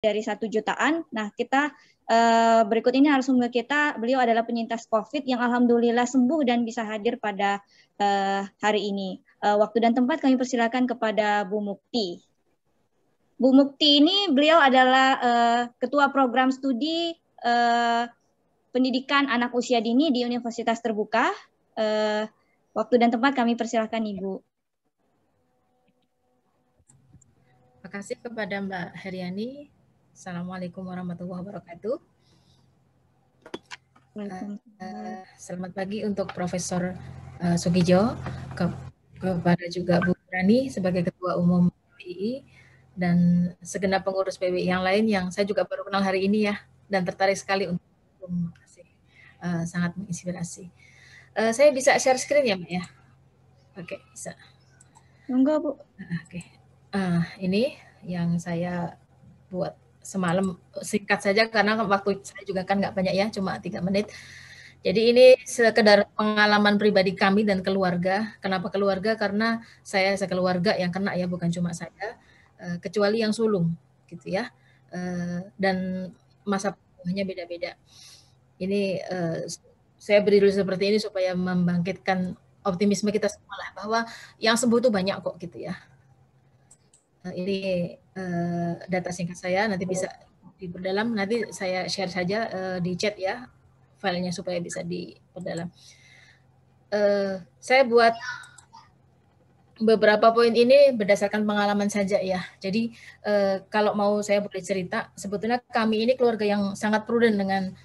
dari 1 jutaan. Nah, kita berikut ini narasumber kita, beliau adalah penyintas COVID yang alhamdulillah sembuh dan bisa hadir pada hari ini. Waktu dan tempat kami persilakan kepada Bu Mukti. Bu Mukti ini beliau adalah ketua program studi pendidikan anak usia dini di Universitas Terbuka. Waktu dan tempat kami persilakan Ibu. Terima kasih kepada Mbak Heriani. Assalamualaikum warahmatullahi wabarakatuh. Selamat pagi untuk Profesor Sugijo, kepada juga Bu Rani sebagai Ketua Umum PBI, dan segenap pengurus PBI yang lain yang saya juga baru kenal hari ini ya, dan tertarik sekali untuk sangat menginspirasi. Saya bisa share screen ya Mbak ya? Oke, bisa. Enggak Bu. Oke. Ini yang saya buat semalam, singkat saja karena waktu saya juga kan nggak banyak ya, cuma 3 menit. Jadi ini sekedar pengalaman pribadi kami dan keluarga. Kenapa keluarga? Karena saya sekeluarga yang kena ya, bukan cuma saya, kecuali yang sulung gitu ya. Dan masa penyembuhannya beda-beda. Ini saya beri dulu seperti ini supaya membangkitkan optimisme kita semua lah, bahwa yang sembuh itu banyak kok gitu ya. Ini data singkat saya, nanti bisa diperdalam, nanti saya share saja di chat ya filenya supaya bisa diperdalam. Saya buat beberapa poin ini berdasarkan pengalaman saja ya. Jadi kalau mau saya boleh cerita, sebetulnya kami ini keluarga yang sangat prudent dengan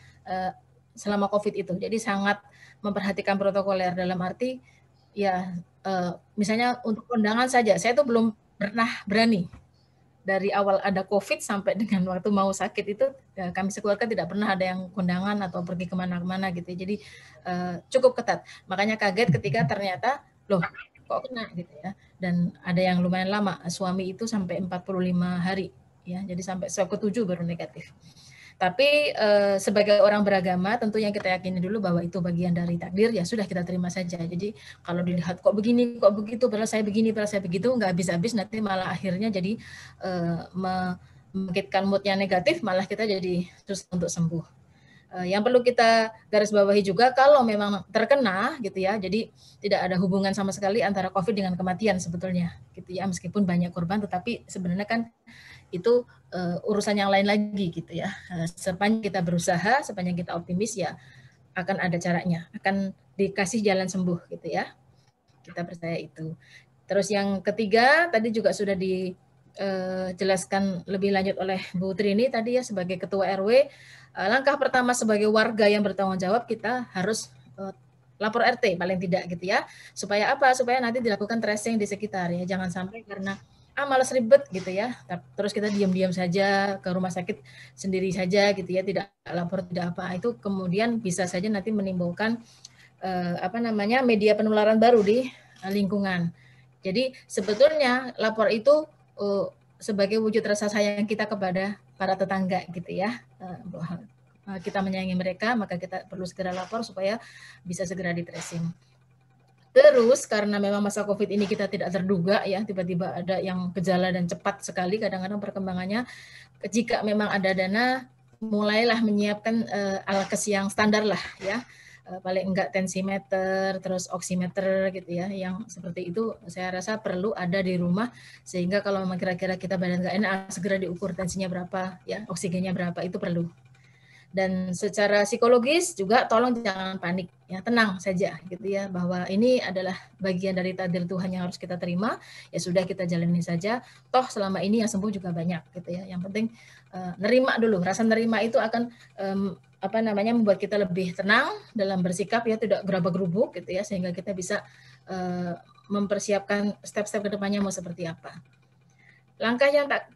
selama COVID itu. Jadi sangat memperhatikan protokoler, dalam arti ya misalnya untuk undangan saja, saya tuh belum pernah berani. Dari awal ada COVID sampai dengan waktu mau sakit itu, ya, kami sekeluarga tidak pernah ada yang kondangan atau pergi kemana-mana gitu. Jadi cukup ketat. Makanya kaget ketika ternyata, loh kok kena gitu ya. Dan ada yang lumayan lama, suami itu sampai 45 hari. Ya, jadi sampai swab ke-7 baru negatif. Tapi sebagai orang beragama tentu yang kita yakini dulu bahwa itu bagian dari takdir, ya sudah kita terima saja. Jadi kalau dilihat kok begini, kok begitu, padahal saya begini, padahal saya begitu, nggak habis-habis, nanti malah akhirnya jadi membangkitkan moodnya negatif, malah kita jadi terus untuk sembuh. Yang perlu kita garis bawahi juga, kalau memang terkena gitu ya, jadi tidak ada hubungan sama sekali antara COVID dengan kematian sebetulnya gitu ya, meskipun banyak korban, tetapi sebenarnya kan itu urusan yang lain lagi gitu ya. Sepanjang kita berusaha, sepanjang kita optimis, ya akan ada caranya, akan dikasih jalan sembuh gitu ya. Kita percaya itu. Terus yang ketiga tadi juga sudah dijelaskan lebih lanjut oleh Bu Trini tadi ya, sebagai Ketua RW, langkah pertama sebagai warga yang bertanggung jawab, kita harus lapor RT paling tidak gitu ya. Supaya apa? Supaya nanti dilakukan tracing di sekitar ya. Jangan sampai karena malas ribet gitu ya, terus kita diam-diam saja ke rumah sakit sendiri saja gitu ya, tidak lapor, tidak apa, itu kemudian bisa saja nanti menimbulkan media penularan baru di lingkungan. Jadi sebetulnya lapor itu sebagai wujud rasa sayang kita kepada para tetangga gitu ya. Kita menyayangi mereka, maka kita perlu segera lapor supaya bisa segera di tracing. Terus karena memang masa COVID ini kita tidak terduga ya, tiba-tiba ada yang gejala dan cepat sekali kadang-kadang perkembangannya. Jika memang ada dana, mulailah menyiapkan alkes yang standar lah ya, paling enggak tensimeter, terus oximeter gitu ya, yang seperti itu saya rasa perlu ada di rumah, sehingga kalau memang kira-kira kita badan nggak enak, segera diukur tensinya berapa ya, oksigennya berapa, itu perlu. Dan secara psikologis juga tolong jangan panik ya, tenang saja gitu ya, bahwa ini adalah bagian dari takdir Tuhan yang harus kita terima, ya sudah kita jalani saja, toh selama ini yang sembuh juga banyak gitu ya. Yang penting nerima dulu, rasa nerima itu akan membuat kita lebih tenang dalam bersikap ya, tidak gerabak-gerubuk gitu ya, sehingga kita bisa mempersiapkan step-step kedepannya mau seperti apa. Langkah yang tak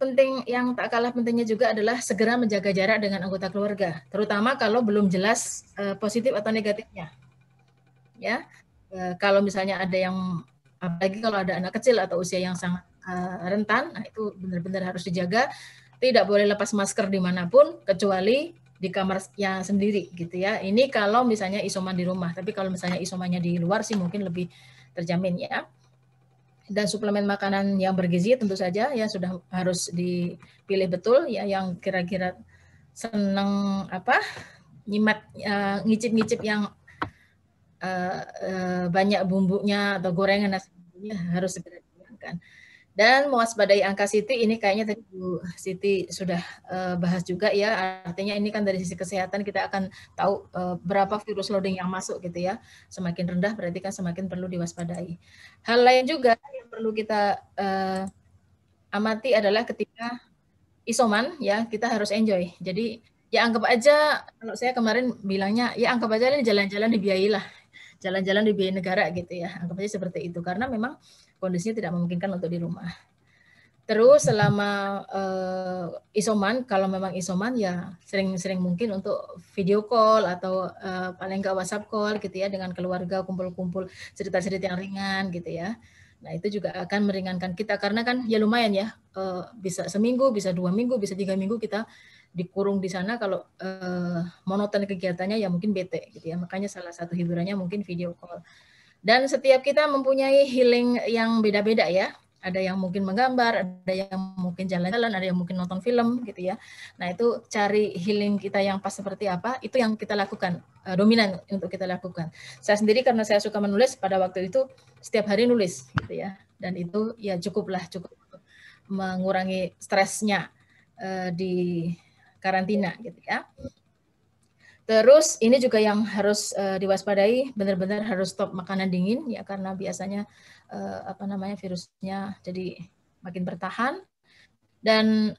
kalah pentingnya juga adalah segera menjaga jarak dengan anggota keluarga, terutama kalau belum jelas positif atau negatifnya. Ya, kalau misalnya ada yang, apalagi kalau ada anak kecil atau usia yang sangat rentan, nah itu benar-benar harus dijaga. Tidak boleh lepas masker dimanapun, kecuali di kamarnya sendiri gitu ya. Ini kalau misalnya isoman di rumah, tapi kalau misalnya isomannya di luar sih mungkin lebih terjamin ya. Dan suplemen makanan yang bergizi tentu saja ya sudah harus dipilih betul ya, yang kira-kira senang nyimat ngicip-ngicip yang banyak bumbunya atau gorengan dan sebagainya harus segera dihilangkan. Dan mewaspadai angka Siti, ini kayaknya tadi Bu Siti sudah bahas juga ya, artinya ini kan dari sisi kesehatan kita akan tahu berapa virus loading yang masuk gitu ya. Semakin rendah berarti kan semakin perlu diwaspadai. Hal lain juga yang perlu kita amati adalah ketika isoman ya, kita harus enjoy. Jadi ya anggap aja, kalau saya kemarin bilangnya ya anggap aja ini jalan-jalan dibiayai lah, jalan-jalan dibiayai negara gitu ya, anggap aja seperti itu, karena memang kondisinya tidak memungkinkan untuk di rumah. Terus selama isoman, kalau memang isoman ya sering-sering mungkin untuk video call atau paling nggak WhatsApp call gitu ya dengan keluarga, kumpul-kumpul cerita-cerita yang ringan gitu ya. Nah itu juga akan meringankan kita karena kan ya lumayan ya, bisa seminggu, bisa 2 minggu, bisa 3 minggu kita dikurung di sana, kalau monoton kegiatannya ya mungkin bete gitu ya. Makanya salah satu hiburannya mungkin video call. Dan setiap kita mempunyai healing yang beda-beda ya. Ada yang mungkin menggambar, ada yang mungkin jalan-jalan, ada yang mungkin nonton film gitu ya. Nah itu cari healing kita yang pas seperti apa, itu yang kita lakukan, dominan untuk kita lakukan. Saya sendiri karena saya suka menulis, pada waktu itu setiap hari nulis gitu ya. Dan itu ya cukup mengurangi stresnya di karantina gitu ya. Terus ini juga yang harus diwaspadai, benar-benar harus stop makanan dingin ya, karena biasanya virusnya jadi makin bertahan. Dan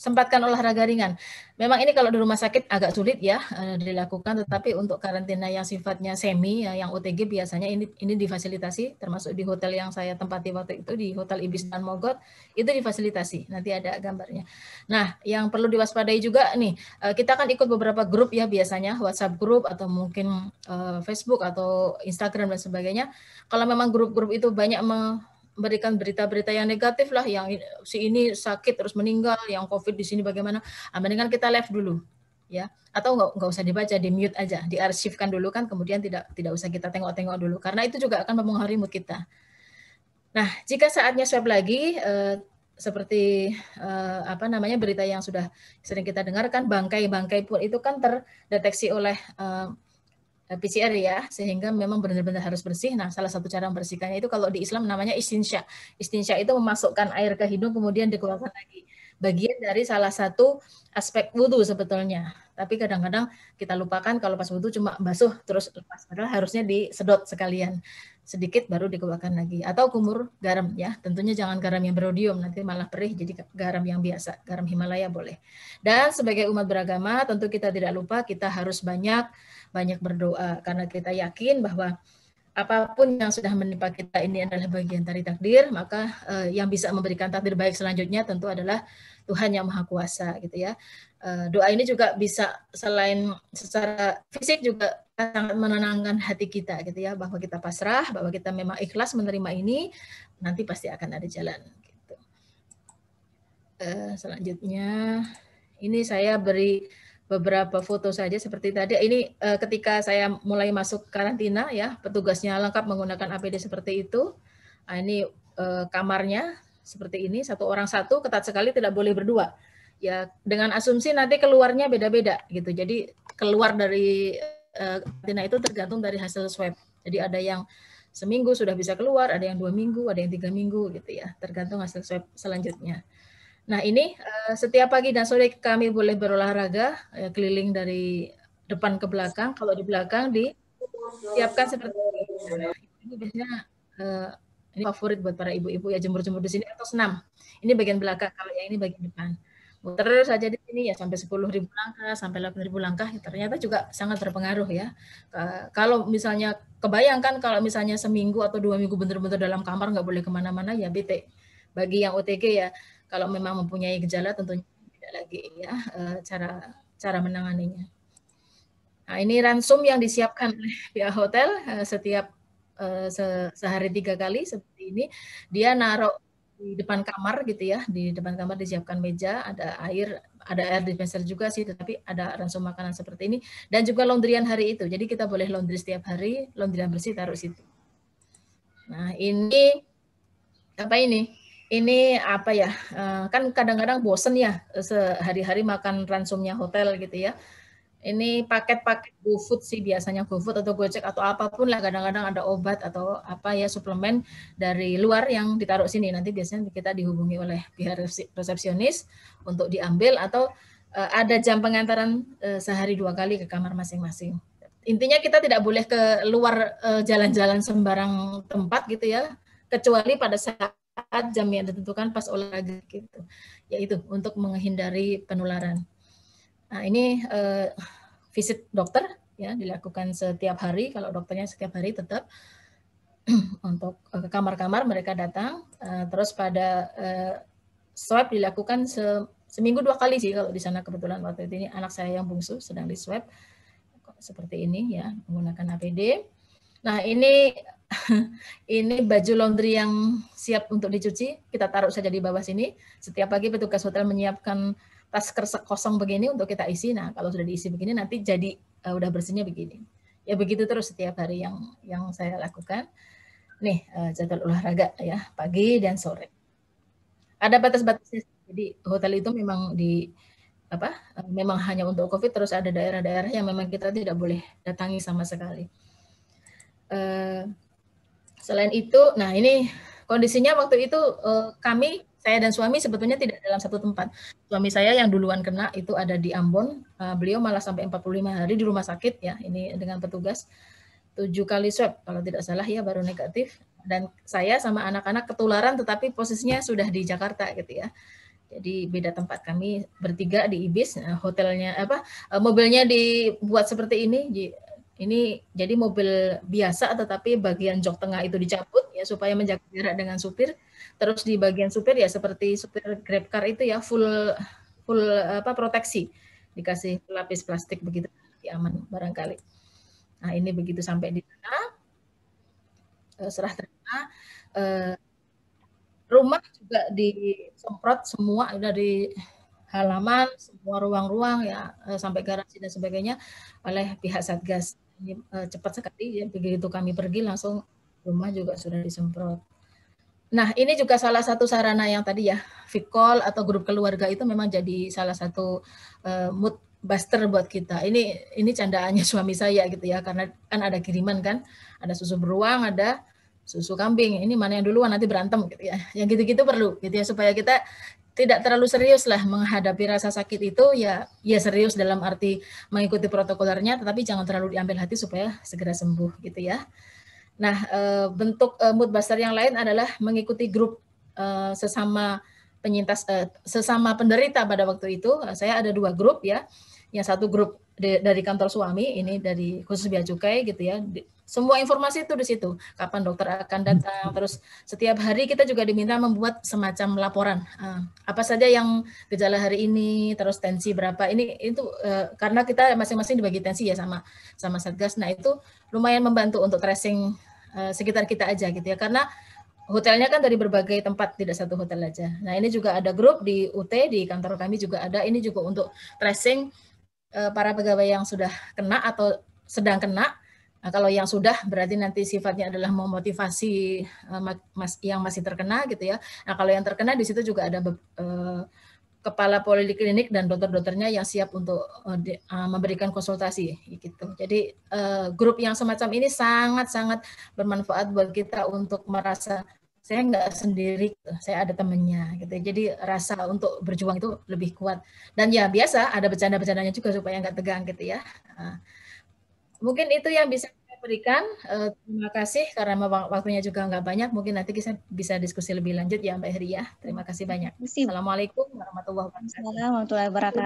sempatkan olahraga ringan. Memang ini kalau di rumah sakit agak sulit ya dilakukan, tetapi untuk karantina yang sifatnya semi ya, yang OTG biasanya ini difasilitasi, termasuk di hotel yang saya tempati waktu itu, di Hotel Ibis dan Mogot, itu difasilitasi. Nanti ada gambarnya. Nah, yang perlu diwaspadai juga nih, kita kan ikut beberapa grup ya biasanya, WhatsApp grup atau mungkin Facebook atau Instagram dan sebagainya. Kalau memang grup-grup itu banyak memberikan berita-berita yang negatif lah, yang si ini sakit terus meninggal, yang COVID di sini bagaimana, mendingan kita live dulu ya, atau nggak usah dibaca, di mute aja, diarsipkan dulu kan, kemudian tidak usah kita tengok-tengok dulu, karena itu juga akan mempengaruhi mood kita. Nah, jika saatnya swab lagi, seperti berita yang sudah sering kita dengarkan, bangkai-bangkai pun itu kan terdeteksi oleh PCR ya, sehingga memang benar-benar harus bersih. Nah, salah satu cara membersihkannya itu kalau di Islam namanya istinsya. Istinsya itu memasukkan air ke hidung kemudian dikeluarkan lagi. Bagian dari salah satu aspek wudhu sebetulnya. Tapi kadang-kadang kita lupakan kalau pas wudhu cuma basuh terus lepas. Padahal harusnya disedot sekalian. Sedikit baru dikeluarkan lagi. Atau kumur garam ya. Tentunya jangan garam yang berodium, nanti malah perih. Jadi garam yang biasa, garam Himalaya boleh. Dan sebagai umat beragama tentu kita tidak lupa kita harus banyak berdoa, karena kita yakin bahwa apapun yang sudah menimpa kita ini adalah bagian dari takdir, maka yang bisa memberikan takdir baik selanjutnya tentu adalah Tuhan yang Maha Kuasa gitu ya. Doa ini juga bisa selain secara fisik juga sangat menenangkan hati kita gitu ya, bahwa kita pasrah, bahwa kita memang ikhlas menerima ini, nanti pasti akan ada jalan gitu. Selanjutnya ini saya beri beberapa foto saja seperti tadi. Ini ketika saya mulai masuk karantina ya, petugasnya lengkap menggunakan APD seperti itu. Nah, ini kamarnya seperti ini, satu orang satu, ketat sekali, tidak boleh berdua. Ya, dengan asumsi nanti keluarnya beda-beda gitu. Jadi keluar dari karantina itu tergantung dari hasil swab. Jadi ada yang seminggu sudah bisa keluar, ada yang 2 minggu, ada yang 3 minggu gitu ya, tergantung hasil swab selanjutnya. Nah ini setiap pagi dan sore kami boleh berolahraga keliling dari depan ke belakang. Kalau di belakang disiapkan seperti ini. Ini biasanya ini favorit buat para ibu-ibu ya, jemur-jemur di sini atau senam. Ini bagian belakang, kalau yang ini bagian depan. Muter saja di sini ya sampai 10.000 langkah, sampai 8.000 langkah. Ternyata juga sangat berpengaruh ya. Kalau misalnya kebayangkan kalau misalnya seminggu atau 2 minggu benar-benar dalam kamar nggak boleh kemana-mana ya bete. Bagi yang OTG ya, kalau memang mempunyai gejala tentunya tidak lagi ya cara menanganinya. Nah, ini ransum yang disiapkan oleh pihak hotel setiap sehari 3 kali seperti ini. Dia naruh di depan kamar gitu ya, di depan kamar disiapkan meja, ada air dispenser juga sih, tetapi ada ransum makanan seperti ini, dan juga laundryan hari itu. Jadi kita boleh laundry setiap hari, laundryan bersih taruh situ. Nah, ini apa ini? Ini apa ya? Kan kadang-kadang bosen ya sehari-hari makan ransumnya hotel gitu ya. Ini paket-paket GoFood sih biasanya, GoFood atau Gojek atau apapun lah, kadang-kadang ada obat atau apa ya suplemen dari luar yang ditaruh sini. Nanti biasanya kita dihubungi oleh pihak resepsionis untuk diambil atau ada jam pengantaran sehari 2 kali ke kamar masing-masing. Intinya kita tidak boleh keluar jalan-jalan sembarang tempat gitu ya, kecuali pada saat jam yang ditentukan pas olahraga gitu. Yaitu untuk menghindari penularan. Nah, ini visit dokter ya dilakukan setiap hari. Kalau dokternya setiap hari tetap untuk ke kamar-kamar mereka datang. Terus pada swab dilakukan seminggu 2 kali sih kalau di sana, kebetulan waktu ini anak saya yang bungsu sedang di swab seperti ini ya, menggunakan APD. Nah, ini ini baju laundry yang siap untuk dicuci, kita taruh saja di bawah sini. Setiap pagi petugas hotel menyiapkan tas kresek kosong begini untuk kita isi. Nah, kalau sudah diisi begini nanti jadi udah bersihnya begini. Ya begitu terus setiap hari yang saya lakukan. Nih, jadwal olahraga ya, pagi dan sore. Ada batas-batasnya. Jadi hotel itu memang memang hanya untuk COVID, terus ada daerah-daerah yang memang kita tidak boleh datangi sama sekali. Selain itu, nah ini kondisinya waktu itu saya dan suami sebetulnya tidak dalam satu tempat. Suami saya yang duluan kena itu ada di Ambon, beliau malah sampai 45 hari di rumah sakit ya, ini dengan petugas 7 kali swab kalau tidak salah ya baru negatif. Dan saya sama anak-anak ketularan tetapi posisinya sudah di Jakarta gitu ya. Jadi beda tempat, kami bertiga di Ibis, hotelnya mobilnya dibuat seperti ini. Ini jadi mobil biasa tetapi bagian jok tengah itu dicabut ya supaya menjaga jarak dengan supir. Terus di bagian supir ya seperti supir Grab car itu ya full proteksi. Dikasih lapis plastik begitu aman barangkali. Nah, ini begitu sampai di sana serah terima, rumah juga disemprot semua dari halaman, semua ruang-ruang ya sampai garasi dan sebagainya oleh pihak Satgas. Ini cepat sekali ya, begitu kami pergi langsung rumah juga sudah disemprot. Nah, ini juga salah satu sarana yang tadi ya, fit call atau grup keluarga itu memang jadi salah satu mood buster buat kita. Ini candaannya suami saya gitu ya, karena kan ada kiriman kan, ada susu beruang, ada susu kambing. Ini mana yang duluan nanti berantem gitu ya. Yang gitu-gitu perlu gitu ya supaya kita tidak terlalu serius lah menghadapi rasa sakit itu ya serius dalam arti mengikuti protokolernya, tetapi jangan terlalu diambil hati supaya segera sembuh gitu ya. Nah, bentuk mood buster yang lain adalah mengikuti grup sesama penyintas, sesama penderita pada waktu itu. Saya ada 2 grup ya. Yang satu grup dari kantor suami, ini dari khusus bea cukai gitu ya. Semua informasi itu di situ. Kapan dokter akan datang. Terus setiap hari kita juga diminta membuat semacam laporan. Apa saja yang gejala hari ini, terus tensi berapa. Itu karena kita masing-masing dibagi tensi ya sama Satgas. Nah, itu lumayan membantu untuk tracing sekitar kita aja gitu ya. Karena hotelnya kan dari berbagai tempat, tidak satu hotel aja. Nah, ini juga ada grup di UT, di kantor kami juga ada. Ini juga untuk tracing para pegawai yang sudah kena atau sedang kena. Nah, kalau yang sudah berarti nanti sifatnya adalah memotivasi yang masih terkena gitu ya. Nah, kalau yang terkena di situ juga ada kepala poliklinik dan dokter-dokternya yang siap untuk memberikan konsultasi gitu. Jadi grup yang semacam ini sangat-sangat bermanfaat buat kita untuk merasa saya nggak sendiri, saya ada temennya gitu. Jadi rasa untuk berjuang itu lebih kuat. Dan ya biasa ada bercanda-bercandanya juga supaya nggak tegang gitu ya. Mungkin itu yang bisa saya berikan. Terima kasih karena waktunya juga nggak banyak. Mungkin nanti kita bisa diskusi lebih lanjut ya Mbak Heri ya. Terima kasih banyak. Assalamualaikum warahmatullahi wabarakatuh.